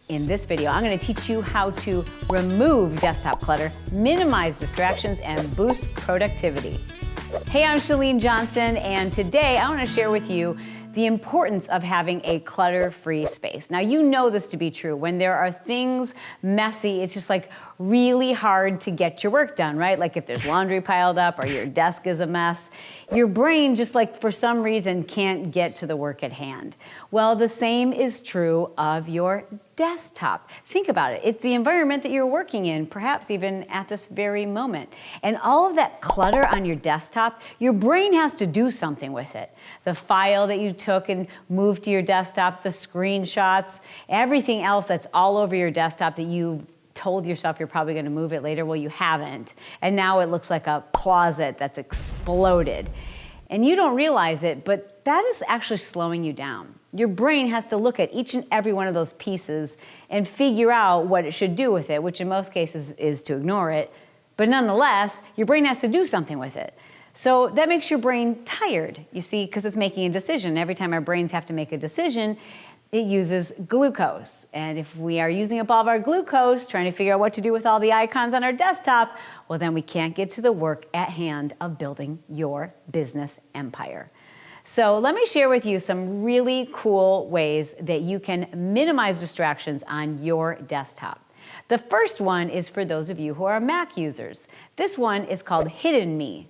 In this video, I'm going to teach you how to remove desktop clutter, minimize distractions, and boost productivity. Hey, I'm Chalene Johnson, and today I want to share with you the importance of having a clutter-free space. Now, you know this to be true. When there are things messy, it's just like really hard to get your work done, right? Like if there's laundry piled up or your desk is a mess, your brain just like for some reason can't get to the work at hand. Well, the same is true of your desktop. Think about it. It's the environment that you're working in, perhaps even at this very moment. And all of that clutter on your desktop, your brain has to do something with it. The file that you took and moved to your desktop, the screenshots, everything else that's all over your desktop that you told yourself you're probably going to move it later. Well, you haven't. And now it looks like a closet that's exploded. And you don't realize it, but that is actually slowing you down. Your brain has to look at each and every one of those pieces and figure out what it should do with it, which in most cases is to ignore it. But nonetheless, your brain has to do something with it. So that makes your brain tired, you see, because it's making a decision. Every time our brains have to make a decision, it uses glucose. And if we are using up all of our glucose, trying to figure out what to do with all the icons on our desktop, well, then we can't get to the work at hand of building your business empire. So let me share with you some really cool ways that you can minimize distractions on your desktop. The first one is for those of you who are Mac users. This one is called Hidden Me.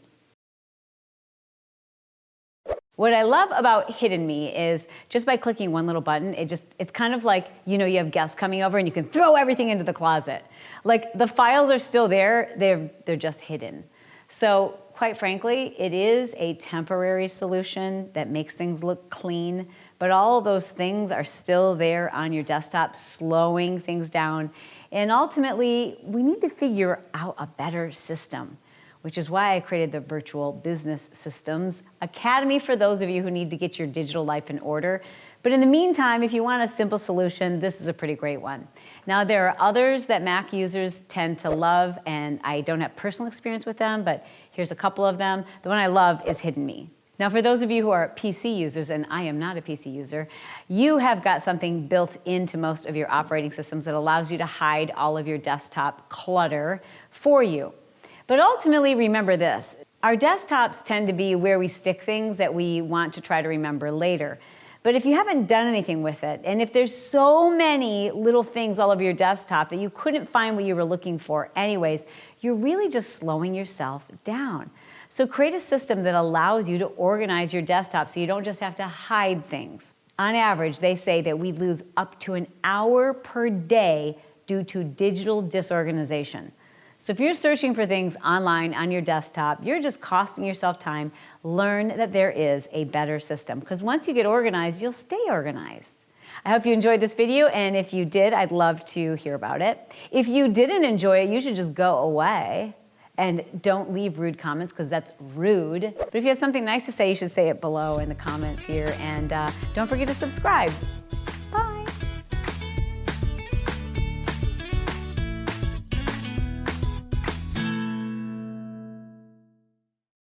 What I love about Hidden Me is just by clicking one little button, it's kind of like, you know, you have guests coming over and you can throw everything into the closet. Like the files are still there, they're just hidden. So quite frankly, it is a temporary solution that makes things look clean, but all of those things are still there on your desktop, slowing things down. And ultimately, we need to figure out a better system, which is why I created the Virtual Business Systems Academy for those of you who need to get your digital life in order. But in the meantime, if you want a simple solution, this is a pretty great one. Now, there are others that Mac users tend to love, and I don't have personal experience with them, but here's a couple of them. The one I love is Hidden Me. Now, for those of you who are PC users, and I am not a PC user, you have got something built into most of your operating systems that allows you to hide all of your desktop clutter for you. But ultimately, remember this. Our desktops tend to be where we stick things that we want to try to remember later. But if you haven't done anything with it, and if there's so many little things all over your desktop that you couldn't find what you were looking for anyways, you're really just slowing yourself down. So create a system that allows you to organize your desktop so you don't just have to hide things. On average, they say that we lose up to an hour per day due to digital disorganization. So if you're searching for things online on your desktop, you're just costing yourself time. Learn that there is a better system, because once you get organized, you'll stay organized. I hope you enjoyed this video, and if you did, I'd love to hear about it. If you didn't enjoy it, you should just go away and don't leave rude comments, because that's rude. But if you have something nice to say, you should say it below in the comments here, and don't forget to subscribe.